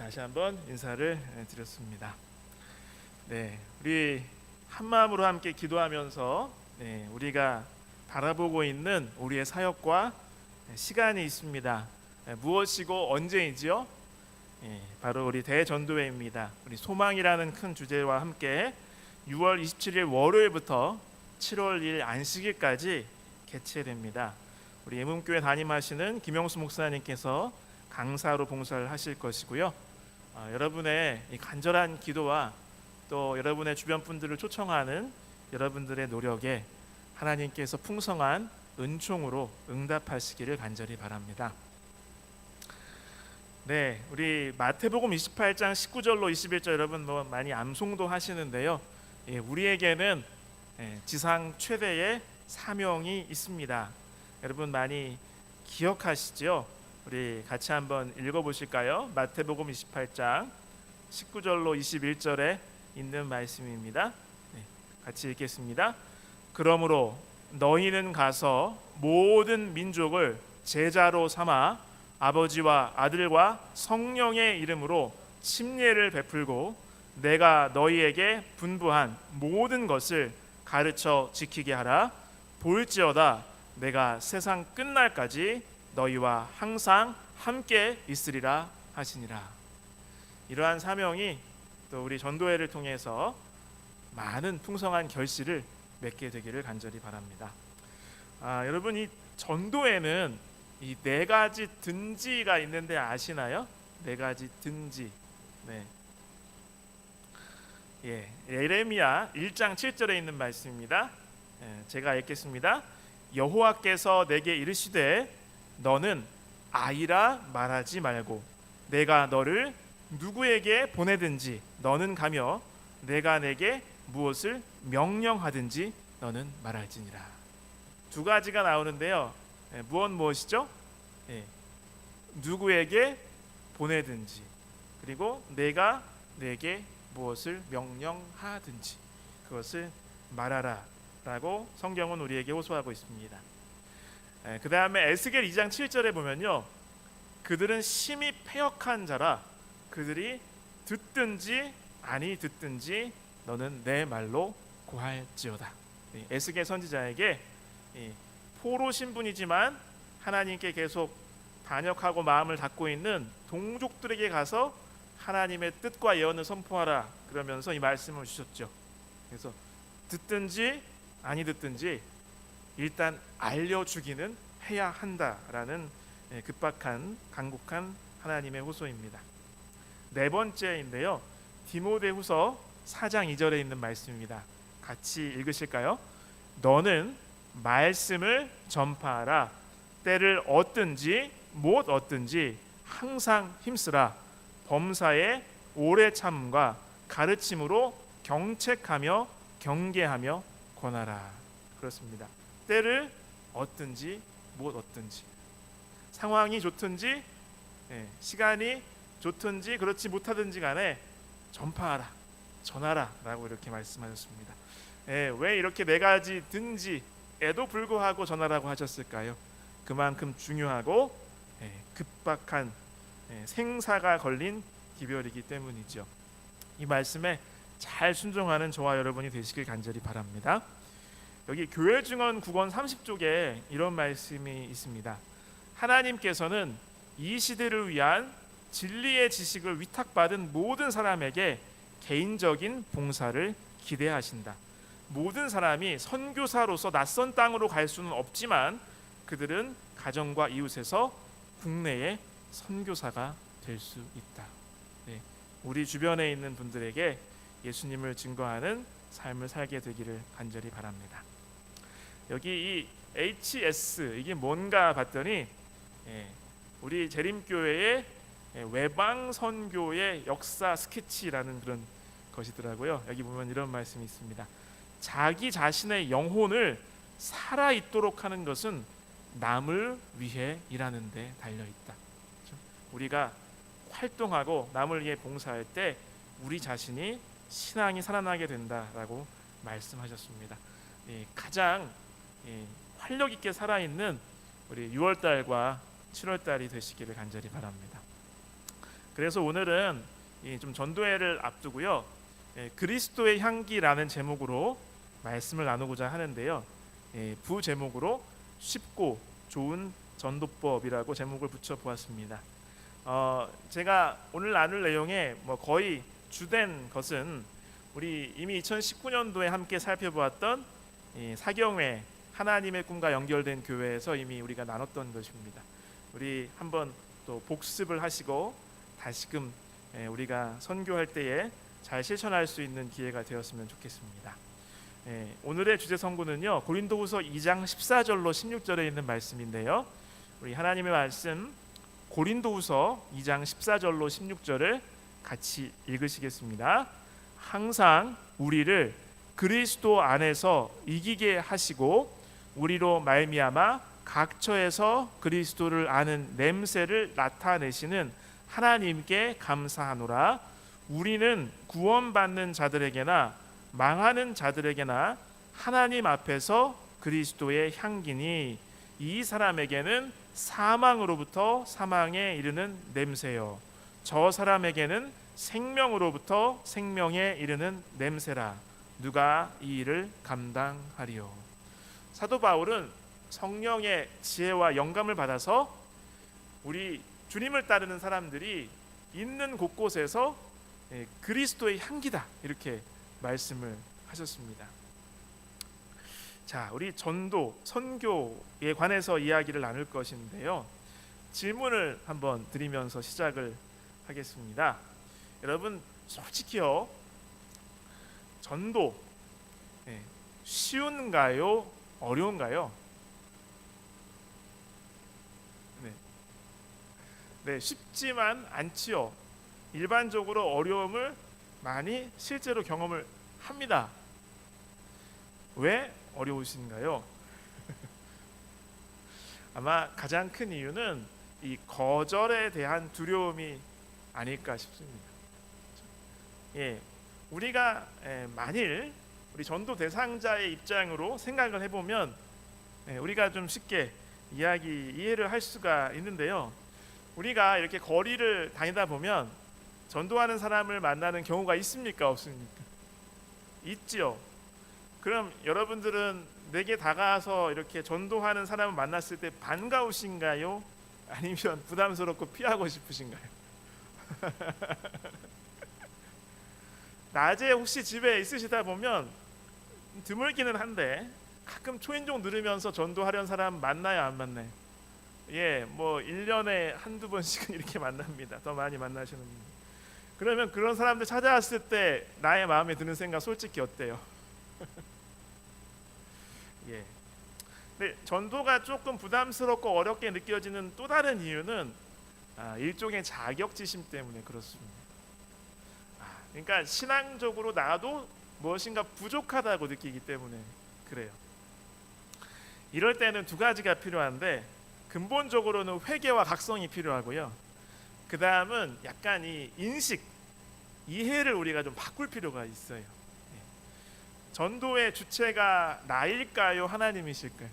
다시 한번 인사를 드렸습니다. 우리 한 마음으로 함께 기도하면서 우리가 바라보고 있는 우리의 사역과 시간이 있습니다. 무엇이고 언제이지요? 바로 우리 대전도회입니다. 우리 소망이라는 큰 주제와 함께 6월 27일 월요일부터 7월 1일 안식일까지 개최됩니다. 우리 예문교회 담임하시는 김영수 목사님께서 강사로 봉사를 하실 것이고요. 여러분의 이 간절한 기도와 또 여러분의 주변 분들을 초청하는 여러분들의 노력에 하나님께서 풍성한 은총으로 응답하시기를 간절히 바랍니다. 우리 마태복음 28장 19절로 21절 여러분 많이 암송도 하시는데요. 우리에게는 지상 최대의 사명이 있습니다. 여러분 많이 기억하시죠? 우리 같이 한번 읽어보실까요? 마태복음 28장 19절로 21절에 있는 말씀입니다. 같이 읽겠습니다. 그러므로 너희는 가서 모든 민족을 제자로 삼아 아버지와 아들과 성령의 이름으로 침례를 베풀고 내가 너희에게 분부한 모든 것을 가르쳐 지키게 하라. 볼지어다 내가 세상 끝날까지 너희와 항상 함께 있으리라 하시니라. 이러한 사명이 또 우리 전도회를 통해서 많은 풍성한 결실을 맺게 되기를 간절히 바랍니다. 여러분 이 전도회는 이 네 가지 든지가 있는데 아시나요? 네 가지 든지. 예레미야 1장 7절에 있는 말씀입니다. 제가 읽겠습니다. 여호와께서 내게 이르시되 너는 아이라 말하지 말고 내가 너를 누구에게 보내든지 너는 가며 내가 내게 무엇을 명령하든지 너는 말할지니라. 두 가지가 나오는데요. 무엇이죠? 누구에게 보내든지 그리고 내가 내게 무엇을 명령하든지 그것을 말하라 라고 성경은 우리에게 호소하고 있습니다. 그 다음에 에스겔 2장 7절에 보면요, 그들은 심히 패역한 자라 그들이 듣든지 아니 듣든지 너는 내 말로 고할지어다. 에스겔 선지자에게 포로 신분이지만 하나님께 계속 반역하고 마음을 닫고 있는 동족들에게 가서 하나님의 뜻과 예언을 선포하라 그러면서 이 말씀을 주셨죠. 그래서 듣든지 아니 듣든지 일단 알려주기는 해야 한다라는 급박한 간곡한 하나님의 호소입니다. 네 번째인데요, 디모데후서 4장 2절에 있는 말씀입니다. 같이 읽으실까요? 너는 말씀을 전파하라. 때를 얻든지 못 얻든지 항상 힘쓰라. 범사에 오래 참음과 가르침으로 경책하며 경계하며 권하라. 그렇습니다. 때를 얻든지 못 얻든지 상황이 좋든지 시간이 좋든지 그렇지 못하든지 간에 전파하라, 전하라 라고 이렇게 말씀하셨습니다. 왜 이렇게 네 가지 든지에도 불구하고 전하라고 하셨을까요? 그만큼 중요하고 급박한 생사가 걸린 기별이기 때문이죠. 이 말씀에 잘 순종하는 저와 여러분이 되시길 간절히 바랍니다. 여기 교회 증언 9권 30쪽에 이런 말씀이 있습니다. 하나님께서는 이 시대를 위한 진리의 지식을 위탁받은 모든 사람에게 개인적인 봉사를 기대하신다. 모든 사람이 선교사로서 낯선 땅으로 갈 수는 없지만 그들은 가정과 이웃에서 국내의 선교사가 될 수 있다. 우리 주변에 있는 분들에게 예수님을 증거하는 삶을 살게 되기를 간절히 바랍니다. 여기 이 HS 이게 뭔가 봤더니 우리 재림교회의 외방 선교의 역사 스케치라는 그런 것이더라고요. 여기 보면 이런 말씀이 있습니다. 자기 자신의 영혼을 살아 있도록 하는 것은 남을 위해 일하는 데 달려 있다. 우리가 활동하고 남을 위해 봉사할 때 우리 자신이 신앙이 살아나게 된다라고 말씀하셨습니다. 가장 활력 있게 살아있는 우리 6월달과 7월달이 되시기를 간절히 바랍니다. 그래서 오늘은 좀 전도회를 앞두고요, 그리스도의 향기라는 제목으로 말씀을 나누고자 하는데요, 부제목으로 쉽고 좋은 전도법이라고 제목을 붙여 보았습니다. 제가 오늘 나눌 내용에 거의 주된 것은 우리 이미 2019년도에 함께 살펴보았던 사경회 하나님의 꿈과 연결된 교회에서 이미 우리가 나눴던 것입니다. 우리 한번 또 복습을 하시고 다시금 우리가 선교할 때에 잘 실천할 수 있는 기회가 되었으면 좋겠습니다. 오늘의 주제 선고는요, 고린도후서 2장 14절로 16절에 있는 말씀인데요, 우리 하나님의 말씀 고린도후서 2장 14절로 16절을 같이 읽으시겠습니다. 항상 우리를 그리스도 안에서 이기게 하시고 우리로 말미암아 각처에서 그리스도를 아는 냄새를 나타내시는 하나님께 감사하노라. 우리는 구원받는 자들에게나 망하는 자들에게나 하나님 앞에서 그리스도의 향기니 이 사람에게는 사망으로부터 사망에 이르는 냄새요, 저 사람에게는 생명으로부터 생명에 이르는 냄새라. 누가 이 일을 감당하리요. 사도 바울은 성령의 지혜와 영감을 받아서 우리 주님을 따르는 사람들이 있는 곳곳에서 그리스도의 향기다, 이렇게 말씀을 하셨습니다. 자, 우리 전도, 선교에 관해서 이야기를 나눌 것인데요, 질문을 한번 드리면서 시작을 하겠습니다. 여러분, 솔직히요, 전도 쉬운가요? 어려운가요? 네, 쉽지만 않지요. 일반적으로 어려움을 많이 실제로 경험을 합니다. 왜 어려우신가요? 아마 가장 큰 이유는 이 거절에 대한 두려움이 아닐까 싶습니다. 우리가 만일 우리 전도 대상자의 입장으로 생각을 해보면 우리가 좀 쉽게 이해를 할 수가 있는데요, 우리가 이렇게 거리를 다니다 보면 전도하는 사람을 만나는 경우가 있습니까? 없습니까? 있지요. 그럼 여러분들은 내게 다가와서 이렇게 전도하는 사람을 만났을 때 반가우신가요? 아니면 부담스럽고 피하고 싶으신가요? 낮에 혹시 집에 있으시다 보면 드물기는 한데 가끔 초인종 누르면서 전도하려는 사람 만나요, 안 만나요? 1년에 한두 번씩은 이렇게 만납니다. 더 많이 만나시는 분. 그러면 그런 사람들 찾아왔을 때 나의 마음에 드는 생각 솔직히 어때요? 근데 전도가 조금 부담스럽고 어렵게 느껴지는 또 다른 이유는 일종의 자격지심 때문에 그렇습니다. 그러니까 신앙적으로 나도 무엇인가 부족하다고 느끼기 때문에 그래요. 이럴 때는 두 가지가 필요한데, 근본적으로는 회개와 각성이 필요하고요, 그 다음은 약간 이 인식, 이해를 우리가 좀 바꿀 필요가 있어요. 전도의 주체가 나일까요? 하나님이실까요?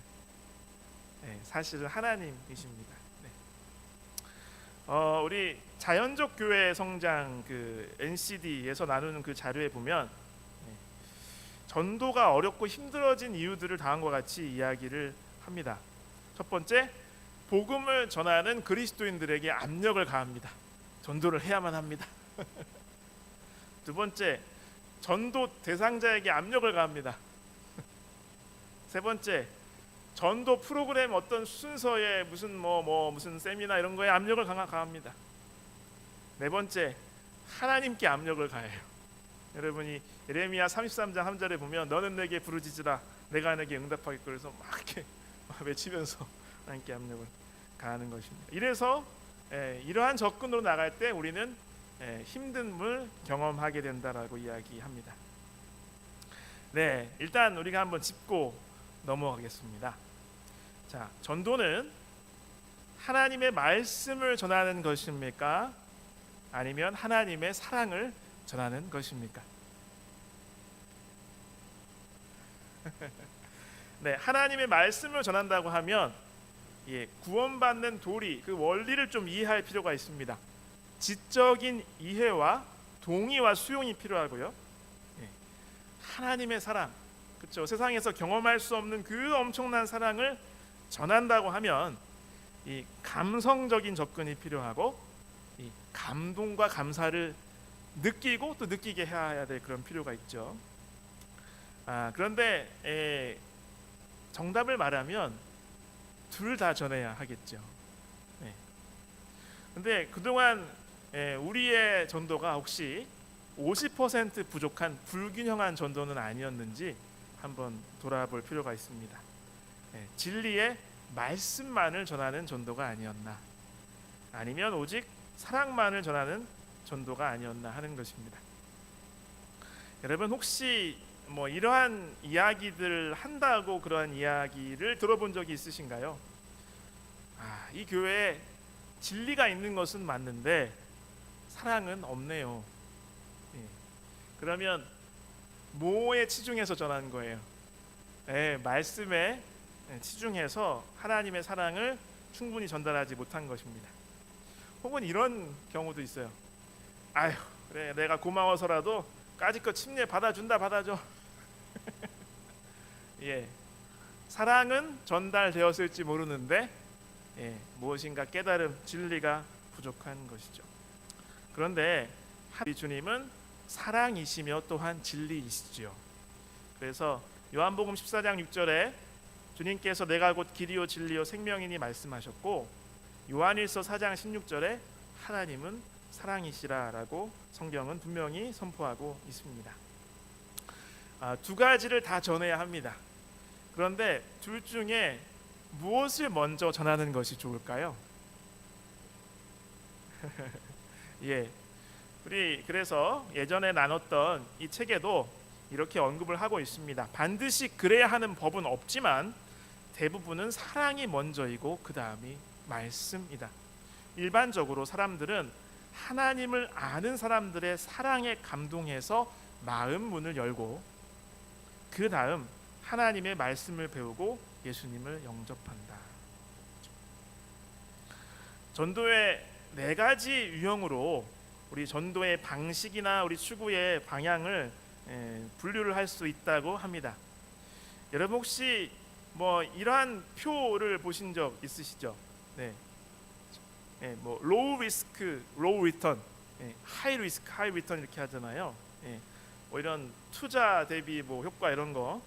사실은 하나님이십니다. 우리 자연적 교회 성장 NCD에서 나누는 그 자료에 보면 전도가 어렵고 힘들어진 이유들을 다음과 같이 이야기를 합니다. 첫 번째, 복음을 전하는 그리스도인들에게 압력을 가합니다. 전도를 해야만 합니다. 두 번째, 전도 대상자에게 압력을 가합니다. 세 번째, 전도 프로그램 어떤 순서에 무슨 세미나 이런 거에 압력을 가합니다. 네 번째, 하나님께 압력을 가해요. 여러분이 예레미야 33장 3절에 보면 너는 내게 부르짖으라 내가 내게 응답하겠고, 그래서 막 이렇게 외치면서 하나님께 압력을 가하는 것입니다. 이래서 이러한 접근으로 나갈 때 우리는 힘듦을 경험하게 된다라고 이야기합니다. 일단 우리가 한번 짚고 넘어가겠습니다. 자, 전도는 하나님의 말씀을 전하는 것입니까? 아니면 하나님의 사랑을 전하는 것입니까? 하나님의 말씀을 전한다고 하면 구원받는 도리, 그 원리를 좀 이해할 필요가 있습니다. 지적인 이해와 동의와 수용이 필요하고요. 예, 하나님의 사랑, 그렇죠. 세상에서 경험할 수 없는 그 엄청난 사랑을 전한다고 하면 이 감성적인 접근이 필요하고 이 감동과 감사를 느끼고 또 느끼게 해야 될 그런 필요가 있죠. 그런데 정답을 말하면 둘 다 전해야 하겠죠. 근데 그동안 우리의 전도가 혹시 50% 부족한 불균형한 전도는 아니었는지 한번 돌아볼 필요가 있습니다. 진리의 말씀만을 전하는 전도가 아니었나, 아니면 오직 사랑만을 전하는 전도가 아니었나 하는 것입니다. 여러분 혹시 뭐 이러한 이야기들 한다고 그러한 이야기를 들어본 적이 있으신가요? 이 교회에 진리가 있는 것은 맞는데 사랑은 없네요. 그러면 뭐에 치중해서 전하는 거예요? 말씀에 치중해서 하나님의 사랑을 충분히 전달하지 못한 것입니다. 혹은 이런 경우도 있어요. 아휴, 그래, 내가 고마워서라도 까짓것 침례 받아줘. 사랑은 전달되었을지 모르는데 무엇인가 깨달음, 진리가 부족한 것이죠. 그런데 우리 주님은 사랑이시며 또한 진리이시죠. 그래서 요한복음 14장 6절에 주님께서 내가 곧 길이요 진리요 생명이니 말씀하셨고, 요한일서 4장 16절에 하나님은 사랑이시라라고 성경은 분명히 선포하고 있습니다. 두 가지를 다 전해야 합니다. 그런데 둘 중에 무엇을 먼저 전하는 것이 좋을까요? 우리 그래서 예전에 나눴던 이 책에도 이렇게 언급을 하고 있습니다. 반드시 그래야 하는 법은 없지만 대부분은 사랑이 먼저이고 그 다음이 말씀이다. 일반적으로 사람들은 하나님을 아는 사람들의 사랑에 감동해서 마음 문을 열고 그 다음 하나님의 말씀을 배우고 예수님을 영접한다. 전도의 4가지 유형으로 우리 전도의 방식이나 우리 추구의 방향을 분류를 할 수 있다고 합니다. 여러분 혹시 뭐 이러한 표를 보신 적 있으시죠? 뭐 low risk, low return, high risk, high return 이렇게 하잖아요. 뭐 이런 투자 대비 뭐 효과 이런 거,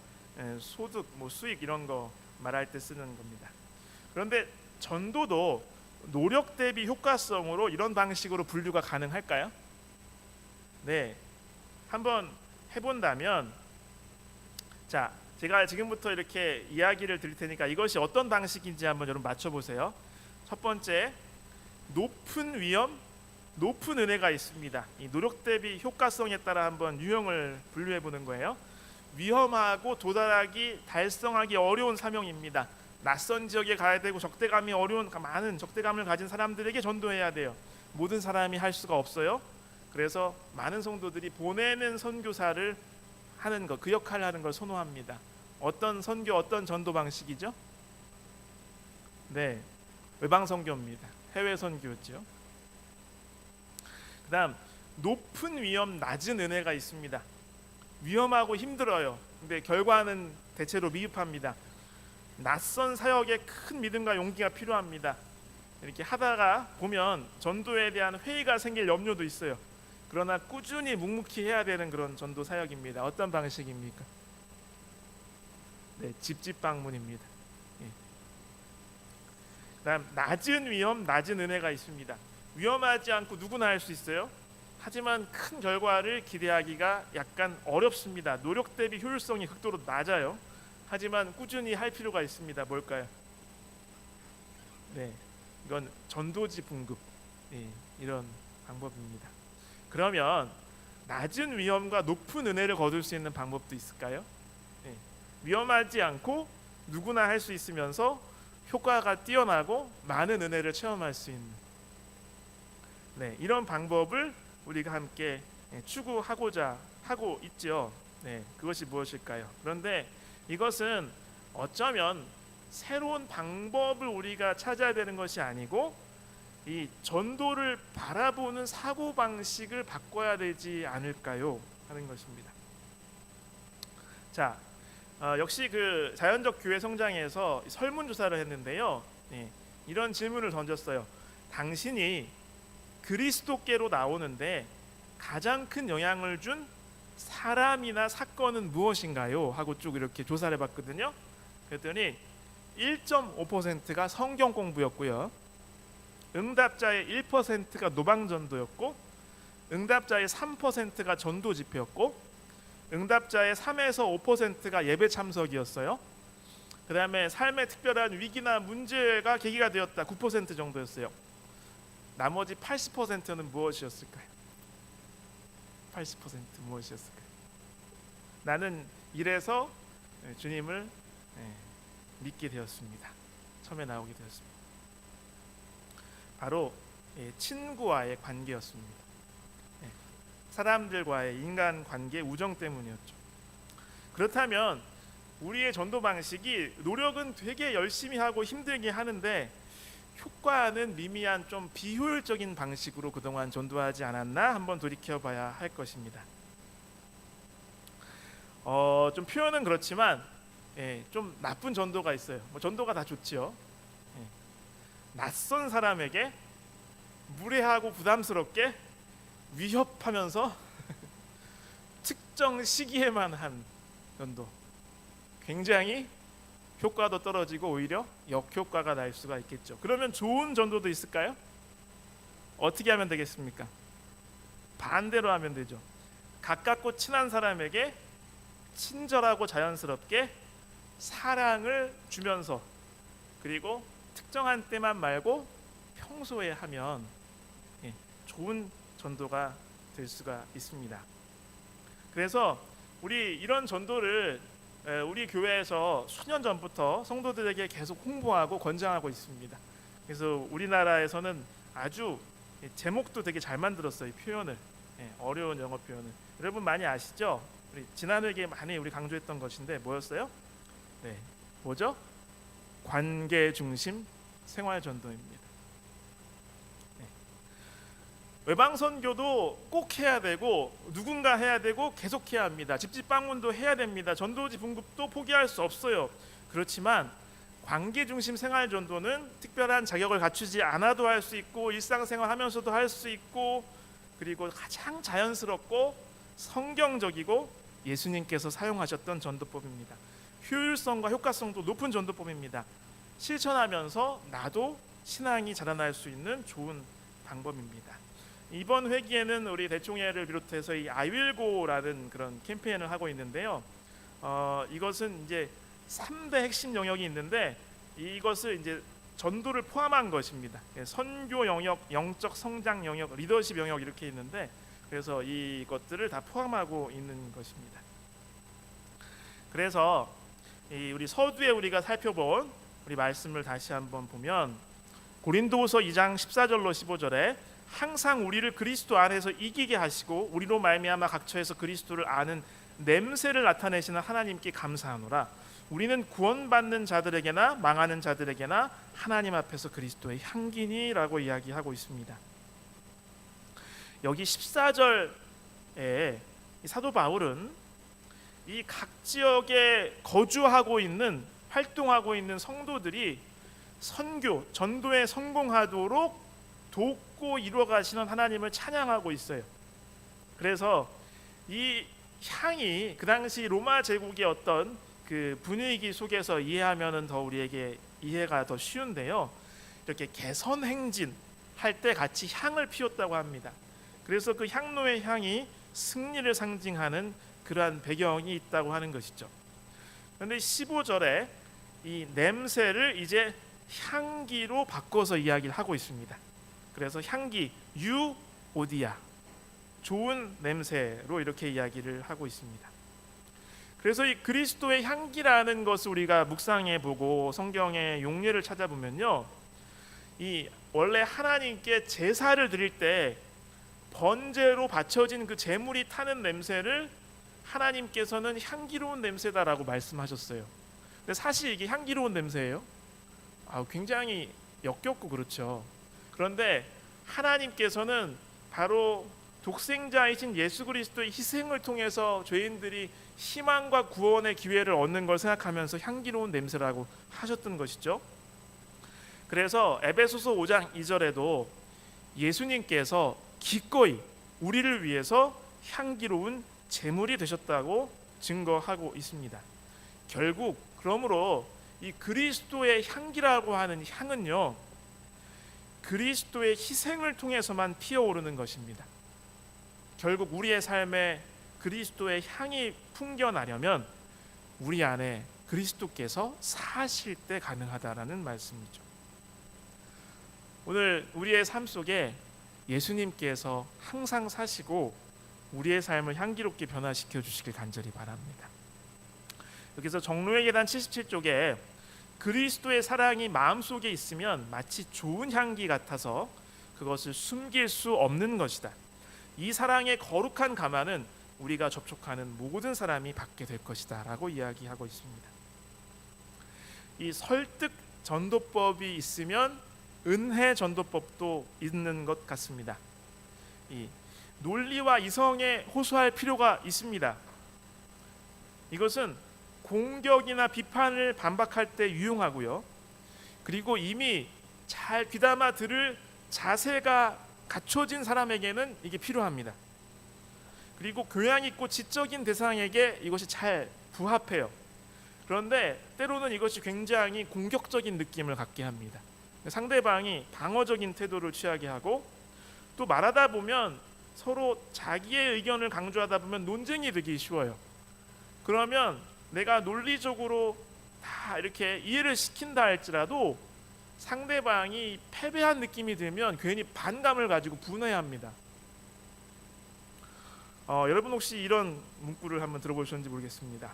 소득, 뭐 수익 이런 거 말할 때 쓰는 겁니다. 그런데 전도도 노력 대비 효과성으로 이런 방식으로 분류가 가능할까요? 네, 한번 해본다면, 자, 제가 지금부터 이렇게 이야기를 드릴 테니까 이것이 어떤 방식인지 한번 여러분 맞춰보세요. 첫 번째, 높은 위험, 높은 은혜가 있습니다. 이 노력 대비 효과성에 따라 한번 유형을 분류해 보는 거예요. 위험하고 도달하기, 달성하기 어려운 사명입니다. 낯선 지역에 가야 되고 적대감이 어려운, 많은 적대감을 가진 사람들에게 전도해야 돼요. 모든 사람이 할 수가 없어요. 그래서 많은 성도들이 보내는 선교사를 하는 것, 그 역할을 하는 걸 선호합니다. 어떤 선교, 어떤 전도 방식이죠? 네, 외방 선교입니다. 해외 선교죠. 그다음 높은 위험, 낮은 은혜가 있습니다. 위험하고 힘들어요. 근데 결과는 대체로 미흡합니다. 낯선 사역에 큰 믿음과 용기가 필요합니다. 이렇게 하다가 보면 전도에 대한 회의가 생길 염려도 있어요. 그러나 꾸준히 묵묵히 해야 되는 그런 전도 사역입니다. 어떤 방식입니까? 네, 집집 방문입니다. 그다음 낮은 위험, 낮은 은혜가 있습니다. 위험하지 않고 누구나 할 수 있어요. 하지만 큰 결과를 기대하기가 약간 어렵습니다. 노력 대비 효율성이 극도로 낮아요. 하지만 꾸준히 할 필요가 있습니다. 뭘까요? 네, 이건 전도지 분급, 이런 방법입니다. 그러면 낮은 위험과 높은 은혜를 거둘 수 있는 방법도 있을까요? 위험하지 않고 누구나 할 수 있으면서 효과가 뛰어나고 많은 은혜를 체험할 수 있는, 이런 방법을 우리가 함께 추구하고자 하고 있죠. 그것이 무엇일까요? 그런데 이것은 어쩌면 새로운 방법을 우리가 찾아야 되는 것이 아니고 이 전도를 바라보는 사고 방식을 바꿔야 되지 않을까요? 하는 것입니다. 자, 역시 그 자연적 교회 성장에서 설문조사를 했는데요. 이런 질문을 던졌어요. 당신이 그리스도께로 나오는데 가장 큰 영향을 준 사람이나 사건은 무엇인가요? 하고 쭉 이렇게 조사를 해봤거든요. 그랬더니 1.5%가 성경 공부였고요. 응답자의 1%가 노방전도였고, 응답자의 3%가 전도 집회였고, 응답자의 3에서 5%가 예배 참석이었어요. 그 다음에 삶의 특별한 위기나 문제가 계기가 되었다, 9% 정도였어요. 나머지 80%는 무엇이었을까요? 80% 무엇이었을까요? 나는 이래서 주님을 믿게 되었습니다. 처음에 나오게 되었습니다. 바로 친구와의 관계였습니다. 사람들과의 인간관계, 우정 때문이었죠. 그렇다면 우리의 전도 방식이 노력은 되게 열심히 하고 힘들게 하는데 효과는 미미한 좀 비효율적인 방식으로 그동안 전도하지 않았나 한번 돌이켜봐야 할 것입니다. 좀 표현은 그렇지만 좀 나쁜 전도가 있어요. 전도가 다 좋지요. 낯선 사람에게 무례하고 부담스럽게 위협하면서 특정 시기에만 한 전도, 굉장히 효과도 떨어지고 오히려 역효과가 날 수가 있겠죠. 그러면 좋은 전도도 있을까요? 어떻게 하면 되겠습니까? 반대로 하면 되죠. 가깝고 친한 사람에게 친절하고 자연스럽게 사랑을 주면서, 그리고 특정한 때만 말고 평소에 하면 좋은 전도가 될 수가 있습니다. 그래서 우리 이런 전도를 우리 교회에서 수년 전부터 성도들에게 계속 홍보하고 권장하고 있습니다. 그래서 우리나라에서는 아주 제목도 되게 잘 만들었어요. 표현을, 어려운 영어 표현을. 여러분 많이 아시죠? 우리 지난 회기에 많이 우리 강조했던 것인데 뭐였어요? 뭐죠? 관계 중심 생활 전도입니다. 외방 선교도 꼭 해야 되고 누군가 해야 되고 계속해야 합니다. 집집 방문도 해야 됩니다. 전도지 분급도 포기할 수 없어요. 그렇지만 관계 중심 생활 전도는 특별한 자격을 갖추지 않아도 할 수 있고, 일상생활하면서도 할 수 있고, 그리고 가장 자연스럽고 성경적이고 예수님께서 사용하셨던 전도법입니다. 효율성과 효과성도 높은 전도법입니다. 실천하면서 나도 신앙이 자라날 수 있는 좋은 방법입니다. 이번 회기에는 우리 대총회를 비롯해서 이 I will go라는 그런 캠페인을 하고 있는데요. 이것은 이제 3대 핵심 영역이 있는데 이것을 이제 전도를 포함한 것입니다. 선교 영역, 영적 성장 영역, 리더십 영역 이렇게 있는데, 그래서 이것들을 다 포함하고 있는 것입니다. 그래서 우리 서두에 우리가 살펴본 우리 말씀을 다시 한번 보면 고린도후서 2장 14절로 15절에 항상 우리를 그리스도 안에서 이기게 하시고 우리로 말미암아 각처에서 그리스도를 아는 냄새를 나타내시는 하나님께 감사하노라. 우리는 구원받는 자들에게나 망하는 자들에게나 하나님 앞에서 그리스도의 향기니라고 이야기하고 있습니다. 여기 14절에 사도 바울은 이 각 지역에 거주하고 있는, 활동하고 있는 성도들이 선교, 전도에 성공하도록 돕고 이루어 가시는 하나님을 찬양하고 있어요. 그래서 이 향이 그 당시 로마 제국의 어떤 그 분위기 속에서 이해하면은 더 우리에게 이해가 더 쉬운데요. 이렇게 개선 행진 할 때 같이 향을 피웠다고 합니다. 그래서 그 향로의 향이 승리를 상징하는 그러한 배경이 있다고 하는 것이죠. 그런데 15절에 이 냄새를 이제 향기로 바꿔서 이야기를 하고 있습니다. 그래서 향기, 유오디아, 좋은 냄새로 이렇게 이야기를 하고 있습니다. 그래서 이 그리스도의 향기라는 것을 우리가 묵상해 보고 성경의 용례를 찾아보면요, 이 원래 하나님께 제사를 드릴 때 번제로 바쳐진 그 제물이 타는 냄새를 하나님께서는 향기로운 냄새다라고 말씀하셨어요. 근데 사실 이게 향기로운 냄새예요? 굉장히 역겹고 그렇죠. 그런데 하나님께서는 바로 독생자이신 예수 그리스도의 희생을 통해서 죄인들이 희망과 구원의 기회를 얻는 걸 생각하면서 향기로운 냄새라고 하셨던 것이죠. 그래서 에베소서 5장 2절에도 예수님께서 기꺼이 우리를 위해서 향기로운 제물이 되셨다고 증거하고 있습니다. 결국 그러므로 이 그리스도의 향기라고 하는 향은요, 그리스도의 희생을 통해서만 피어오르는 것입니다. 결국 우리의 삶에 그리스도의 향이 풍겨나려면 우리 안에 그리스도께서 사실 때 가능하다라는 말씀이죠. 오늘 우리의 삶 속에 예수님께서 항상 사시고 우리의 삶을 향기롭게 변화시켜 주시길 간절히 바랍니다. 여기서 정로의 계단 77쪽에 그리스도의 사랑이 마음속에 있으면 마치 좋은 향기 같아서 그것을 숨길 수 없는 것이다. 이 사랑의 거룩한 가마는 우리가 접촉하는 모든 사람이 받게 될 것이다 라고 이야기하고 있습니다. 이 설득 전도법이 있으면 은혜 전도법도 있는 것 같습니다. 이 논리와 이성에 호소할 필요가 있습니다. 이것은 공격이나 비판을 반박할 때 유용하고요. 그리고 이미 잘 귀담아 들을 자세가 갖춰진 사람에게는 이게 필요합니다. 그리고 교양 있고 지적인 대상에게 이것이 잘 부합해요. 그런데 때로는 이것이 굉장히 공격적인 느낌을 갖게 합니다. 상대방이 방어적인 태도를 취하게 하고, 또 말하다 보면 서로 자기의 의견을 강조하다 보면 논쟁이 되기 쉬워요. 그러면 내가 논리적으로 다 이렇게 이해를 시킨다 할지라도 상대방이 패배한 느낌이 들면 괜히 반감을 가지고 분해합니다. 여러분 혹시 이런 문구를 한번 들어보셨는지 모르겠습니다.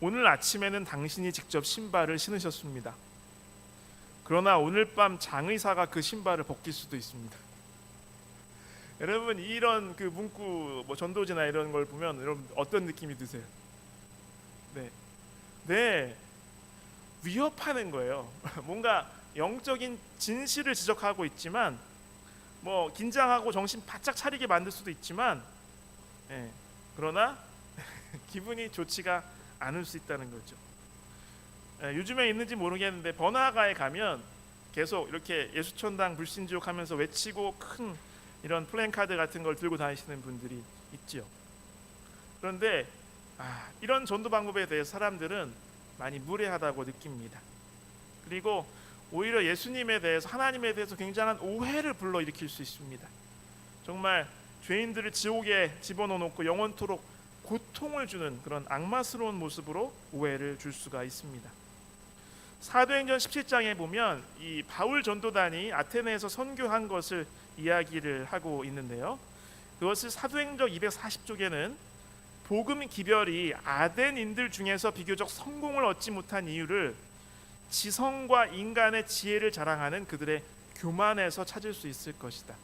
오늘 아침에는 당신이 직접 신발을 신으셨습니다. 그러나 오늘 밤 장의사가 그 신발을 벗길 수도 있습니다. 여러분 이런 그 문구 전도지나 이런 걸 보면 여러분 어떤 느낌이 드세요? 네, 위협하는 거예요. 뭔가 영적인 진실을 지적하고 있지만 긴장하고 정신 바짝 차리게 만들 수도 있지만 그러나 기분이 좋지가 않을 수 있다는 거죠. 요즘에 있는지 모르겠는데 번화가에 가면 계속 이렇게 예수천당 불신지옥 하면서 외치고 큰 이런 플랜카드 같은 걸 들고 다니시는 분들이 있죠. 그런데 이런 전도 방법에 대해서 사람들은 많이 무례하다고 느낍니다. 그리고 오히려 예수님에 대해서, 하나님에 대해서 굉장한 오해를 불러일으킬 수 있습니다. 정말 죄인들을 지옥에 집어넣어놓고 영원토록 고통을 주는 그런 악마스러운 모습으로 오해를 줄 수가 있습니다. 사도행전 17장에 보면 이 바울 전도단이 아테네에서 선교한 것을 이야기를 하고 있는데요. 그것을 사도행전 240쪽에는 복음 기별이 아덴인들 중에서 비교적 성공을 얻지 못한 이유를 지성과 인간의 지혜를 자랑하는 그들의 교만에서 찾을 수 있을 것이다.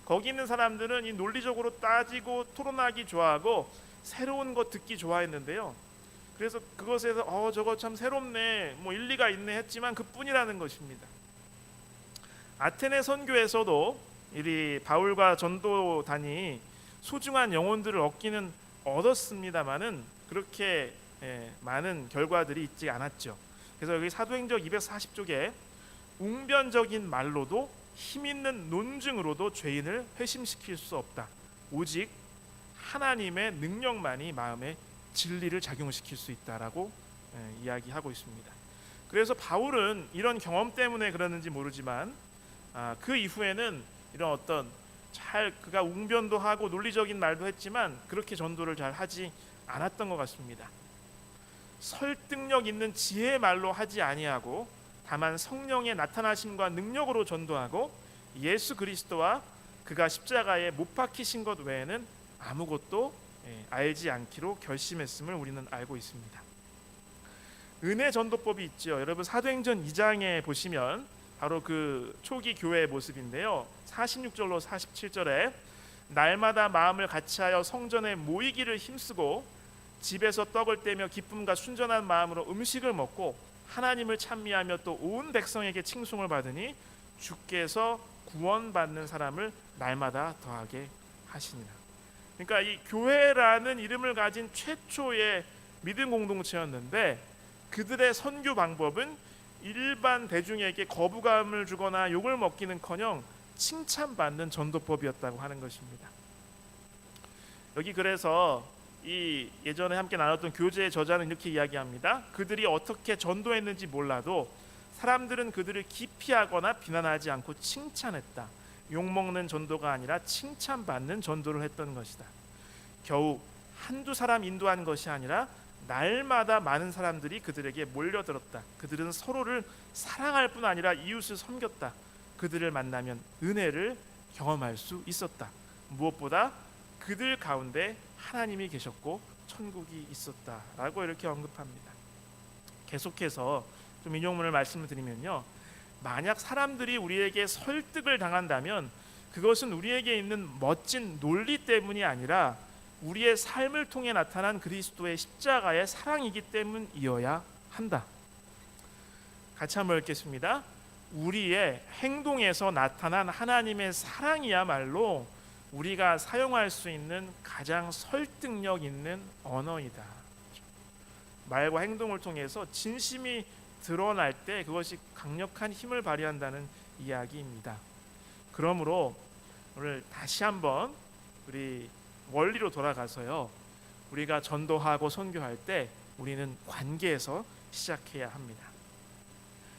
거기 있는 사람들은 이 논리적으로 따지고 토론하기 좋아하고 새로운 것 듣기 좋아했는데요. 그래서 그것에서 저거 참 새롭네, 일리가 있네 했지만 그뿐이라는 것입니다. 아테네 선교에서도 이 바울과 전도단이 소중한 영혼들을 얻었습니다만은 그렇게 많은 결과들이 있지 않았죠. 그래서 여기 사도행전 240쪽에 웅변적인 말로도 힘있는 논증으로도 죄인을 회심시킬 수 없다. 오직 하나님의 능력만이 마음에 진리를 작용시킬 수 있다라고 이야기하고 있습니다. 그래서 바울은 이런 경험 때문에 그러는지 모르지만 그 이후에는 이런 어떤 그가 웅변도 하고 논리적인 말도 했지만 그렇게 전도를 잘 하지 않았던 것 같습니다. 설득력 있는 지혜의 말로 하지 아니하고 다만 성령의 나타나심과 능력으로 전도하고 예수 그리스도와 그가 십자가에 못 박히신 것 외에는 아무것도 알지 않기로 결심했음을 우리는 알고 있습니다. 은혜 전도법이 있죠. 여러분 사도행전 2장에 보시면 바로 그 초기 교회의 모습인데요. 46절로 47절에 날마다 마음을 같이하여 성전에 모이기를 힘쓰고 집에서 떡을 떼며 기쁨과 순전한 마음으로 음식을 먹고 하나님을 찬미하며 또 온 백성에게 칭송을 받으니 주께서 구원받는 사람을 날마다 더하게 하시니라. 그러니까 이 교회라는 이름을 가진 최초의 믿음 공동체였는데 그들의 선교 방법은 일반 대중에게 거부감을 주거나 욕을 먹기는커녕 칭찬받는 전도법이었다고 하는 것입니다. 여기 그래서 이 예전에 함께 나눴던 교재의 저자는 이렇게 이야기합니다. 그들이 어떻게 전도했는지 몰라도 사람들은 그들을 기피하거나 비난하지 않고 칭찬했다. 욕먹는 전도가 아니라 칭찬받는 전도를 했던 것이다. 겨우 한두 사람 인도한 것이 아니라 날마다 많은 사람들이 그들에게 몰려들었다. 그들은 서로를 사랑할 뿐 아니라 이웃을 섬겼다. 그들을 만나면 은혜를 경험할 수 있었다. 무엇보다 그들 가운데 하나님이 계셨고 천국이 있었다라고 이렇게 언급합니다. 계속해서 좀 인용문을 말씀을 드리면요, 만약 사람들이 우리에게 설득을 당한다면 그것은 우리에게 있는 멋진 논리 때문이 아니라 우리의 삶을 통해 나타난 그리스도의 십자가의 사랑이기 때문이어야 한다. 같이 한번 읽겠습니다. 우리의 행동에서 나타난 하나님의 사랑이야말로 우리가 사용할 수 있는 가장 설득력 있는 언어이다. 말과 행동을 통해서 진심이 드러날 때 그것이 강력한 힘을 발휘한다는 이야기입니다. 그러므로 오늘 다시 한번 우리 원리로 돌아가서요, 우리가 전도하고 선교할 때 우리는 관계에서 시작해야 합니다.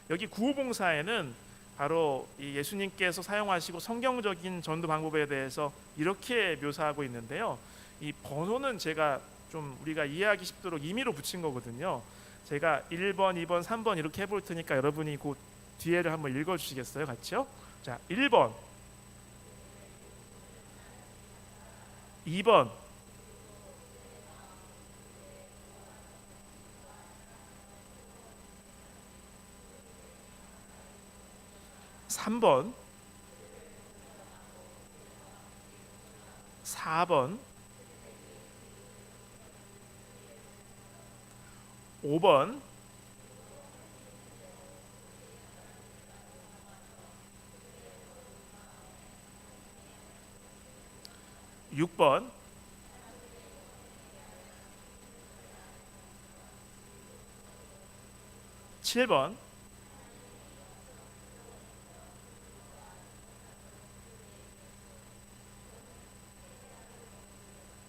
여기 구호봉사에는 바로 이 예수님께서 사용하시고 성경적인 전도 방법에 대해서 이렇게 묘사하고 있는데요, 이 번호는 제가 좀 우리가 이해하기 쉽도록 임의로 붙인 거거든요. 제가 1번, 2번, 3번 이렇게 해볼 테니까 여러분이 그 뒤에를 한번 읽어주시겠어요? 같이요? 자, 1번, 2번, 3번, 4번, 5번, 6번, 7번,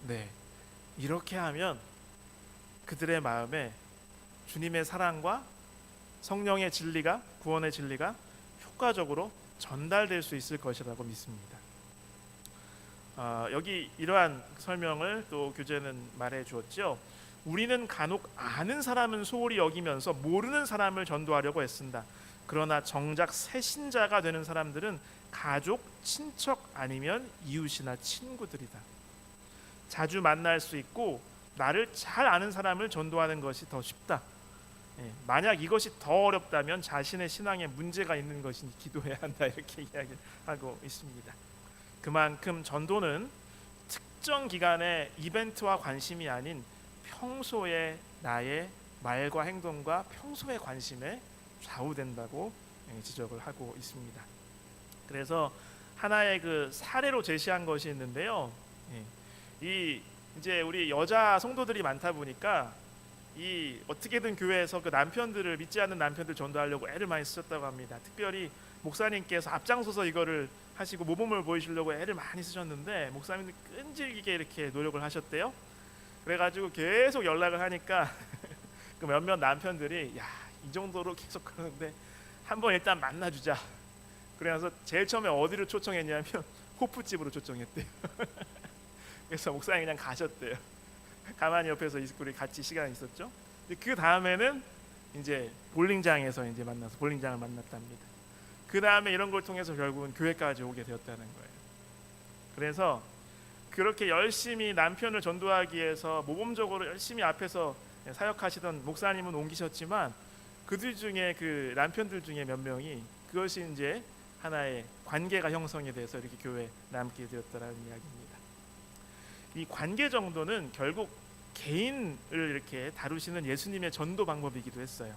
네, 이렇게 하면 그들의 마음에 주님의 사랑과 성령의 진리가, 구원의 진리가 효과적으로 전달될 수 있을 것이라고 믿습니다. 여기 이러한 설명을 또 교재는 말해 주었죠. 우리는 간혹 아는 사람은 소홀히 여기면서 모르는 사람을 전도하려고 애쓴다. 그러나 정작 새 신자가 되는 사람들은 가족, 친척 아니면 이웃이나 친구들이다. 자주 만날 수 있고 나를 잘 아는 사람을 전도하는 것이 더 쉽다. 만약 이것이 더 어렵다면 자신의 신앙에 문제가 있는 것이니 기도해야 한다, 이렇게 이야기하고 있습니다. 그만큼 전도는 특정 기간의 이벤트와 관심이 아닌 평소에 나의 말과 행동과 평소의 관심에 좌우된다고 지적을 하고 있습니다. 그래서 하나의 그 사례로 제시한 것이 있는데요, 이제 우리 여자 성도들이 많다 보니까 이 어떻게든 교회에서 그 남편들을, 믿지 않는 남편들 전도하려고 애를 많이 쓰셨다고 합니다. 특별히 목사님께서 앞장서서 이거를 하시고 모범을 보이시려고 애를 많이 쓰셨는데 목사님들 끈질기게 이렇게 노력을 하셨대요. 그래가지고 계속 연락을 하니까 그 몇몇 남편들이 야, 이 정도로 계속 그러는데 한번 일단 만나주자. 그래서 제일 처음에 어디를 초청했냐면 호프집으로 초청했대요. 그래서 목사님이 그냥 가셨대요. 가만히 옆에서 우리 같이 시간이 있었죠. 그 다음에는 이제 볼링장에서 이제 만나서 볼링장을 만났답니다. 그 다음에 이런 걸 통해서 결국은 교회까지 오게 되었다는 거예요. 그래서 그렇게 열심히 남편을 전도하기 위해서 모범적으로 열심히 앞에서 사역하시던 목사님은 옮기셨지만 그들 중에 그 남편들 중에 몇 명이 그것이 이제 하나의 관계가 형성이 돼서 이렇게 교회에 남게 되었다라는 이야기입니다. 이 관계 정도는 결국 개인을 이렇게 다루시는 예수님의 전도 방법이기도 했어요.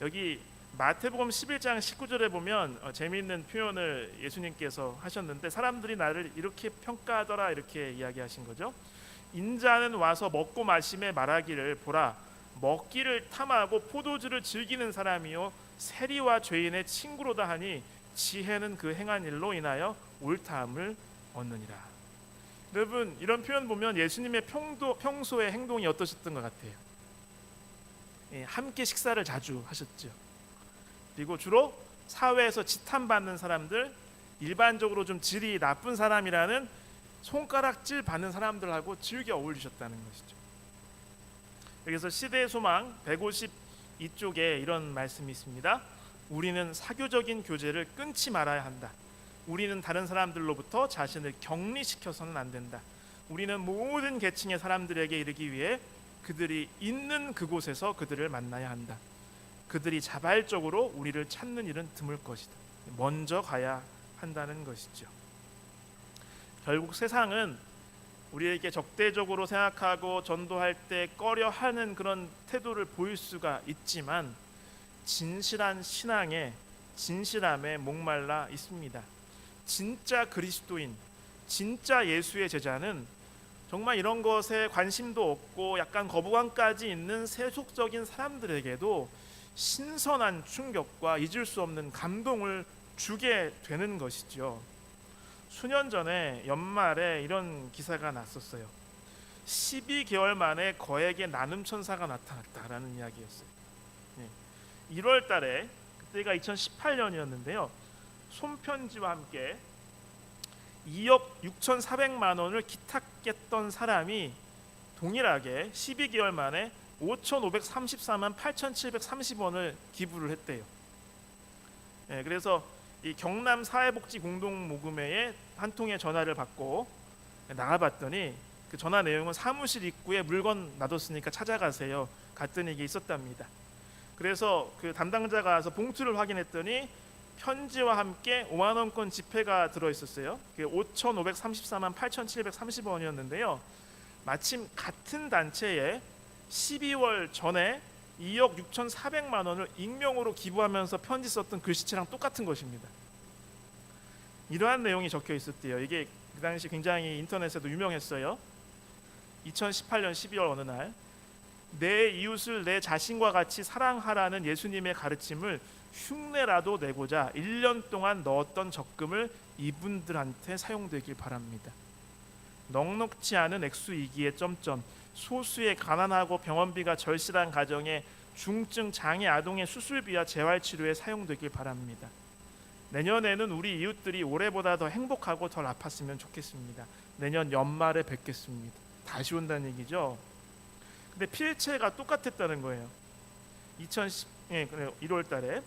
여기 마태복음 11장 19절에 보면 재미있는 표현을 예수님께서 하셨는데, 사람들이 나를 이렇게 평가하더라 이렇게 이야기하신 거죠. 인자는 와서 먹고 마심에 말하기를, 보라, 먹기를 탐하고 포도주를 즐기는 사람이요 세리와 죄인의 친구로다 하니 지혜는 그 행한 일로 인하여 옳다함을 얻느니라. 여러분, 이런 표현 보면 예수님의 평소의 행동이 어떠셨던 것 같아요? 함께 식사를 자주 하셨죠. 그리고 주로 사회에서 지탄받는 사람들, 일반적으로 좀 질이 나쁜 사람이라는 손가락질 받는 사람들하고 즐겨 어울리셨다는 것이죠. 여기서 시대의 소망 152쪽에 이런 말씀이 있습니다. 우리는 사교적인 교제를 끊지 말아야 한다. 우리는 다른 사람들로부터 자신을 격리시켜서는 안 된다. 우리는 모든 계층의 사람들에게 이르기 위해 그들이 있는 그곳에서 그들을 만나야 한다. 그들이 자발적으로 우리를 찾는 일은 드물 것이다. 먼저 가야 한다는 것이죠. 결국 세상은 우리에게 적대적으로 생각하고 전도할 때 꺼려하는 그런 태도를 보일 수가 있지만, 진실한 신앙에, 진실함에 목말라 있습니다. 진짜 그리스도인, 진짜 예수의 제자는 정말 이런 것에 관심도 없고 약간 거부감까지 있는 세속적인 사람들에게도 신선한 충격과 잊을 수 없는 감동을 주게 되는 것이죠. 수년 전에 연말에 이런 기사가 났었어요. 12개월 만에 거액의 나눔천사가 나타났다라는 이야기였어요. 1월 달에, 그때가 2018년이었는데요. 손편지와 함께 2억 6,400만 원을 기탁했던 사람이 동일하게 12개월 만에 5,534만 8,730원을 기부를 했대요. 그래서 이 경남 사회복지공동모금회에 한 통의 전화를 받고 나가봤더니 그 전화 내용은 사무실 입구에 물건 놔뒀으니까 찾아가세요. 갔더니 이게 있었답니다. 그래서 그 담당자가 와서 봉투를 확인했더니 편지와 함께 5만 원권 지폐가 들어있었어요. 그게 5,534만 8,730원이었는데요. 마침 같은 단체에 12월 전에 2억 6,400만 원을 익명으로 기부하면서 편지 썼던 글씨체랑 똑같은 것입니다. 이러한 내용이 적혀 있었대요. 이게 그 당시 굉장히 인터넷에도 유명했어요. 2018년 12월 어느 날, 내 이웃을 내 자신과 같이 사랑하라는 예수님의 가르침을 흉내라도 내고자 1년 동안 넣었던 적금을 이분들한테 사용되길 바랍니다. 넉넉지 않은 액수이기에 점점 소수의 가난하고 병원비가 절실한 가정에 중증 장애 아동의 수술비와 재활치료에 사용되길 바랍니다. 내년에는 우리 이웃들이 올해보다 더 행복하고 덜 아팠으면 좋겠습니다. 내년 연말에 뵙겠습니다. 다시 온다는 얘기죠. 근데 필체가 똑같았다는 거예요. 1월 달에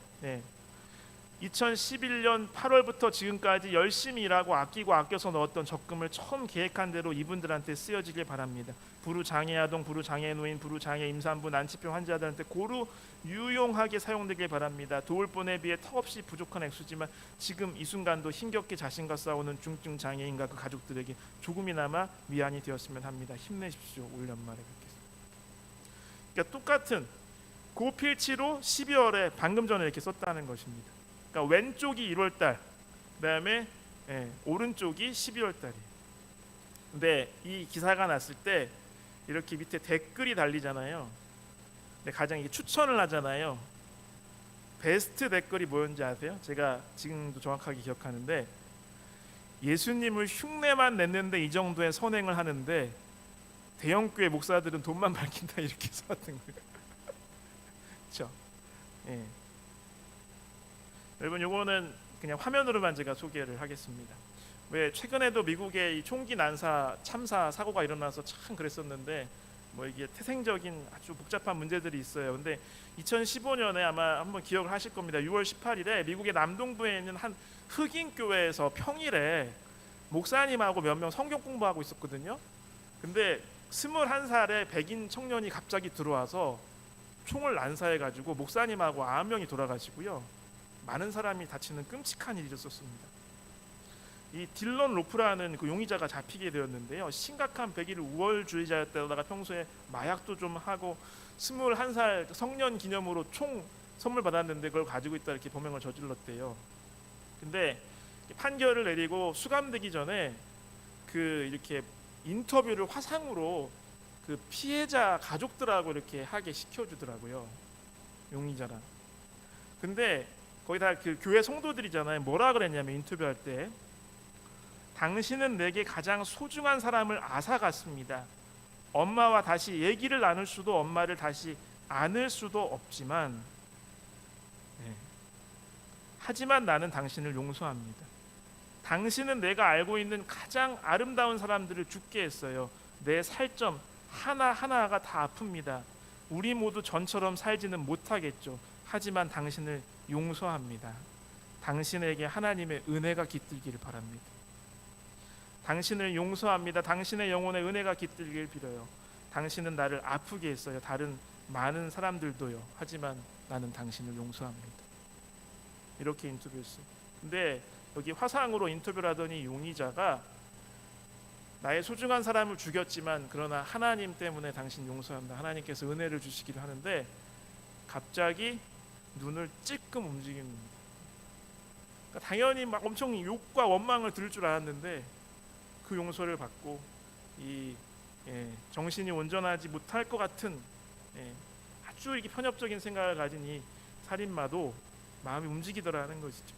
2011년 8월부터 지금까지 열심히 일하고 아끼고 아껴서 넣었던 적금을 처음 계획한 대로 이분들한테 쓰여지길 바랍니다. 부루장애아동, 부루장애노인, 부루장애 임산부, 난치병 환자들한테 고루 유용하게 사용되길 바랍니다. 도울 분에 비해 턱없이 부족한 액수지만 지금 이 순간도 힘겹게 자신과 싸우는 중증 장애인과 그 가족들에게 조금이나마 위안이 되었으면 합니다. 힘내십시오. 올 연말에 뵙겠습니다. 그러니까 똑같은 고필치로 12월에 방금 전에 이렇게 썼다는 것입니다. 그러니까 왼쪽이 1월달, 그다음에 오른쪽이 12월달이에요. 근데 이 기사가 났을 때 이렇게 밑에 댓글이 달리잖아요. 근데 가장 이게 추천을 하잖아요. 베스트 댓글이 뭐였는지 아세요? 제가 지금도 정확하게 기억하는데, 예수님을 흉내만 냈는데 이 정도의 선행을 하는데 대형교회 목사들은 돈만 밝힌다, 이렇게 써왔던 거예요. 그렇죠? 여러분, 요거는 그냥 화면으로만 제가 소개를 하겠습니다. 왜 최근에도 미국의 이 총기 난사 참사 사고가 일어나서 참 그랬었는데, 뭐 이게 태생적인 아주 복잡한 문제들이 있어요. 근데 2015년에 아마 한번 기억을 하실 겁니다. 6월 18일에 미국의 남동부에 있는 한 흑인 교회에서 평일에 목사님하고 몇 명 성경 공부하고 있었거든요. 근데 21살의 백인 청년이 갑자기 들어와서 총을 난사해가지고 목사님하고 9명이 돌아가시고요, 많은 사람이 다치는 끔찍한 일이 있었습니다. 이 딜런 로프라는 그 용의자가 잡히게 되었는데요, 심각한 백일 우월주의자였다가 평소에 마약도 좀 하고 21살 성년 기념으로 총 선물 받았는데 그걸 가지고 있다 이렇게 범행을 저질렀대요. 근데 판결을 내리고 수감되기 전에 그 이렇게 인터뷰를 화상으로 그 피해자 가족들하고 이렇게 하게 시켜주더라고요. 용의자랑. 근데 거기 다 그 교회 성도들이잖아요. 뭐라 그랬냐면 인터뷰할 때 당신은 내게 가장 소중한 사람을 앗아갔습니다. 엄마와 다시 얘기를 나눌 수도 엄마를 다시 안을 수도 없지만 하지만 나는 당신을 용서합니다. 당신은 내가 알고 있는 가장 아름다운 사람들을 죽게 했어요. 내 살점 하나하나가 다 아픕니다. 우리 모두 전처럼 살지는 못하겠죠. 하지만 당신을 용서합니다. 당신에게 하나님의 은혜가 깃들기를 바랍니다. 당신을 용서합니다. 당신의 영혼에 은혜가 깃들길 빌어요. 당신은 나를 아프게 했어요. 다른 많은 사람들도요. 하지만 나는 당신을 용서합니다. 이렇게 인터뷰했어요. 근데 여기 화상으로 인터뷰를 하더니 용의자가 나의 소중한 사람을 죽였지만 그러나 하나님 때문에 당신 용서한다. 하나님께서 은혜를 주시기를 하는데 갑자기 눈을 찔끔 움직입니다. 그러니까 당연히 막 엄청 욕과 원망을 들을 줄 알았는데 그 용서를 받고 이 정신이 온전하지 못할 것 같은 아주 이렇게 편협적인 생각을 가진 이 살인마도 마음이 움직이더라는 것이죠.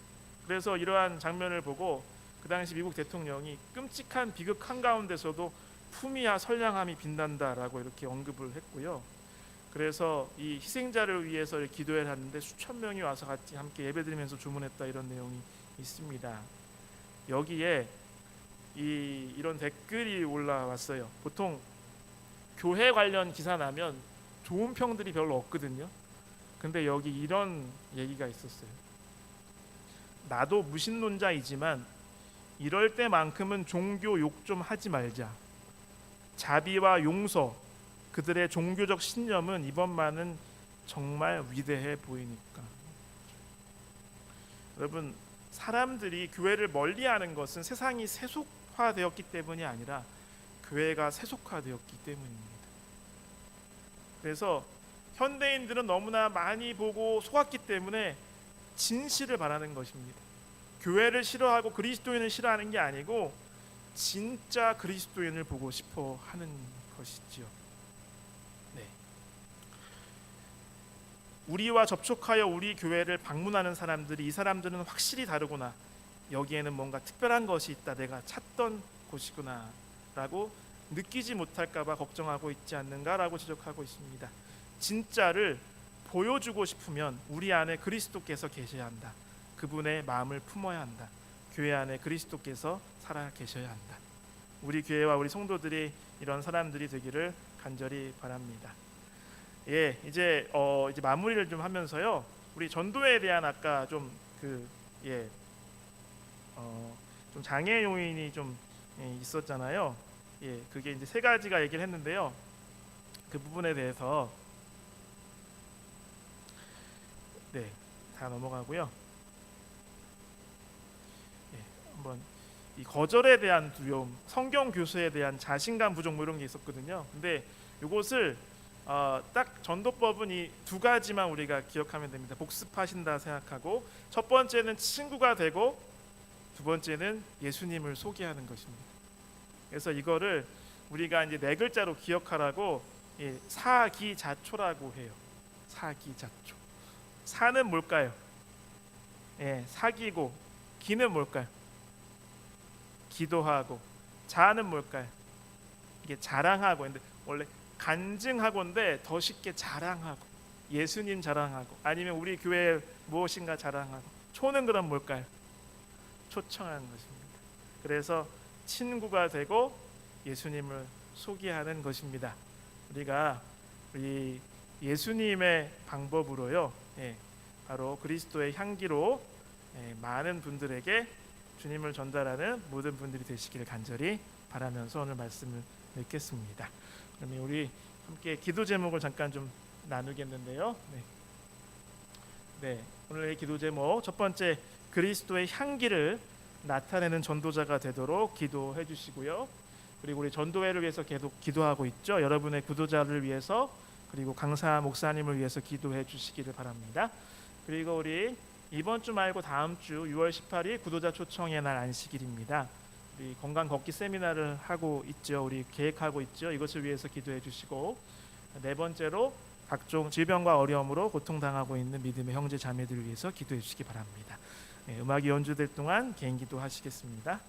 그래서 이러한 장면을 보고 그 당시 미국 대통령이 끔찍한 비극 한가운데서도 품위와 선량함이 빛난다라고 이렇게 언급을 했고요. 그래서 이 희생자를 위해서 기도를 하는데 수천 명이 와서 같이 함께 예배드리면서 주문했다 이런 내용이 있습니다. 여기에 이런 댓글이 올라왔어요. 보통 교회 관련 기사 나면 좋은 평들이 별로 없거든요. 근데 여기 이런 얘기가 있었어요. 나도 무신론자이지만 이럴 때만큼은 종교 욕 좀 하지 말자. 자비와 용서, 그들의 종교적 신념은 이번만은 정말 위대해 보이니까. 여러분, 사람들이 교회를 멀리하는 것은 세상이 세속화되었기 때문이 아니라 교회가 세속화되었기 때문입니다. 그래서 현대인들은 너무나 많이 보고 속았기 때문에 진실을 바라는 것입니다. 교회를 싫어하고 그리스도인을 싫어하는 게 아니고 진짜 그리스도인을 보고 싶어 하는 것이지요. 네. 우리와 접촉하여 우리 교회를 방문하는 사람들이 이 사람들은 확실히 다르구나. 여기에는 뭔가 특별한 것이 있다. 내가 찾던 곳이구나 라고 느끼지 못할까 봐 걱정하고 있지 않는가라고 지적하고 있습니다. 진짜를 보여주고 싶으면 우리 안에 그리스도께서 계셔야 한다. 그분의 마음을 품어야 한다. 교회 안에 그리스도께서 살아 계셔야 한다. 우리 교회와 우리 성도들이 이런 사람들이 되기를 간절히 바랍니다. 이제 마무리를 좀 하면서요. 우리 전도에 대한 아까 좀 장애 요인이 좀 있었잖아요. 그게 이제 세 가지가 얘기를 했는데요. 그 부분에 대해서 다 넘어가고요. 한번 이 거절에 대한 두려움, 성경 교수에 대한 자신감 부족 이런 게 있었거든요. 근데 이것을 딱 전도법은 이 두 가지만 우리가 기억하면 됩니다. 복습하신다 생각하고 첫 번째는 친구가 되고 두 번째는 예수님을 소개하는 것입니다. 그래서 이거를 우리가 이제 네 글자로 기억하라고 사기자초라고 해요. 사기자초. 사는 뭘까요? 사기고, 기는 뭘까요? 기도하고, 자는 뭘까요? 이게 자랑하고. 근데 원래 간증하고인데 더 쉽게 자랑하고, 예수님 자랑하고, 아니면 우리 교회 무엇인가 자랑하고. 초는 그럼 뭘까요? 초청하는 것입니다. 그래서 친구가 되고 예수님을 소개하는 것입니다. 우리가 우리 예수님의 방법으로요, 바로 그리스도의 향기로 많은 분들에게 주님을 전달하는 모든 분들이 되시기를 간절히 바라면서 오늘 말씀을 맺겠습니다. 그러면 우리 함께 기도 제목을 잠깐 좀 나누겠는데요. 오늘의 기도 제목 첫 번째, 그리스도의 향기를 나타내는 전도자가 되도록 기도해 주시고요. 그리고 우리 전도회를 위해서 계속 기도하고 있죠. 여러분의 구도자를 위해서 그리고 강사 목사님을 위해서 기도해 주시기를 바랍니다. 그리고 우리 이번 주 말고 다음 주 6월 18일 구도자 초청의 날 안식일입니다. 우리 건강 걷기 세미나를 하고 있죠. 우리 계획하고 있죠. 이것을 위해서 기도해 주시고, 네 번째로 각종 질병과 어려움으로 고통당하고 있는 믿음의 형제 자매들을 위해서 기도해 주시기 바랍니다. 음악이 연주될 동안 개인 기도 하시겠습니다.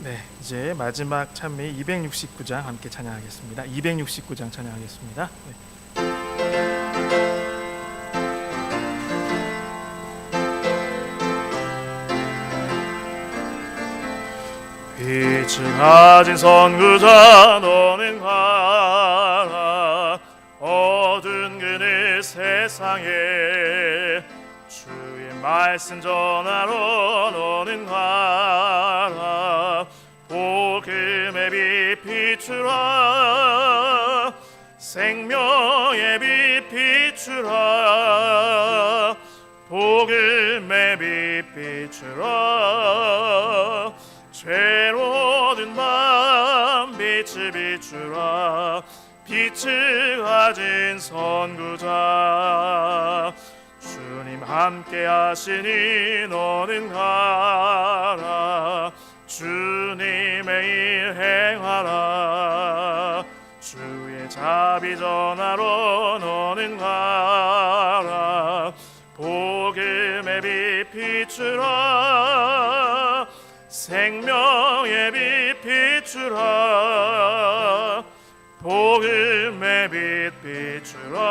네, 이제 마지막 찬미 269장 함께 찬양하겠습니다. 269장 찬양하겠습니다. 네. 빛을 가진 선구자 너는 가라 어두운 그늘 세상에 주의 말씀 전하러 너는 가라 복음의 빛 비추라 생명의 빛 비추라 복음의 빛 비추라 죄로 든 밤 빛을 비추라 빛을 가진 선구자 주님 함께 하시니 너는 가라 주님의 일 행하라 주의 자비 전하러 너는 가라 복음의 빛 비추라 생명의 빛 비추라 복음의 빛 비추라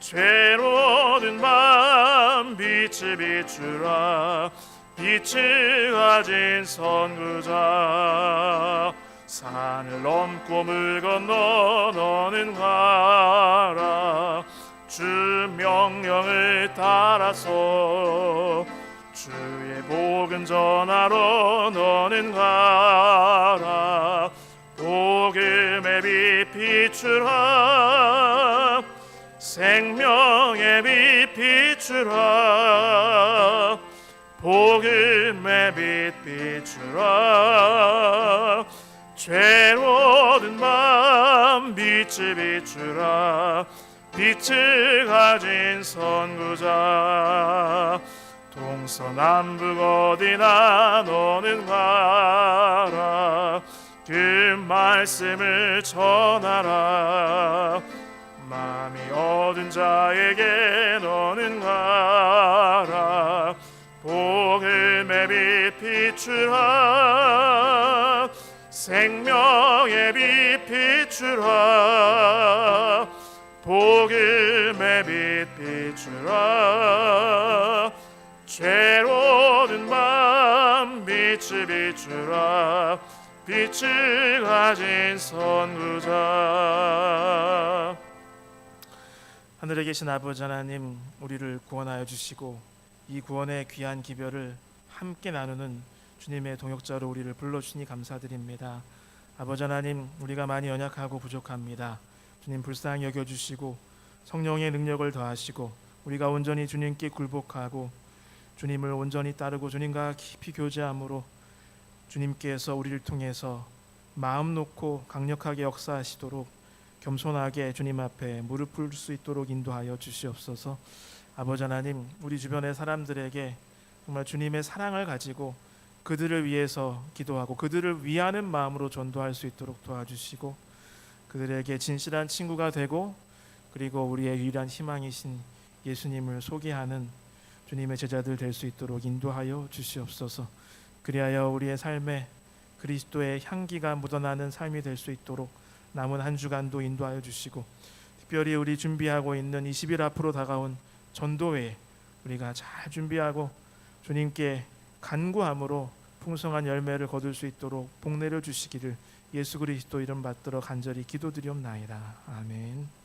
죄로 든 밤 빛을 비추라 빛을 가진 선구자 산을 넘고 물 건너 너는 가라 주 명령을 따라서 주의 복음 전하러 너는 가라 복음의 빛 비추라 생명의 빛 비추라 복음의 빛 비추라 죄로 든 밤 빛을 비추라 빛을 가진 선구자 동서남북 어디나 너는 가라 그 말씀을 전하라 마음이 어두운 자에게 너는 가라 복음의 빛 비추라 생명의 빛 비추라 복음의 빛 비추라 죄로 든 밤 빛을 비추라 빛을 가진 선구자 하늘에 계신 아버지 하나님 우리를 구원하여 주시고 이 구원의 귀한 기별을 함께 나누는 주님의 동역자로 우리를 불러주시니 감사드립니다. 아버지 하나님 우리가 많이 연약하고 부족합니다. 주님 불쌍히 여겨주시고 성령의 능력을 더하시고 우리가 온전히 주님께 굴복하고 주님을 온전히 따르고 주님과 깊이 교제함으로 주님께서 우리를 통해서 마음 놓고 강력하게 역사하시도록 겸손하게 주님 앞에 무릎 꿇을 수 있도록 인도하여 주시옵소서. 아버지 하나님 우리 주변의 사람들에게 정말 주님의 사랑을 가지고 그들을 위해서 기도하고 그들을 위하는 마음으로 전도할 수 있도록 도와주시고 그들에게 진실한 친구가 되고 그리고 우리의 유일한 희망이신 예수님을 소개하는 주님의 제자들 될 수 있도록 인도하여 주시옵소서. 그리하여 우리의 삶에 그리스도의 향기가 묻어나는 삶이 될 수 있도록 남은 한 주간도 인도하여 주시고 특별히 우리 준비하고 있는 20일 앞으로 다가온 전도회에 우리가 잘 준비하고 주님께 간구함으로 풍성한 열매를 거둘 수 있도록 복 내려 주시기를 예수 그리스도 이름 받들어 간절히 기도드리옵나이다. 아멘.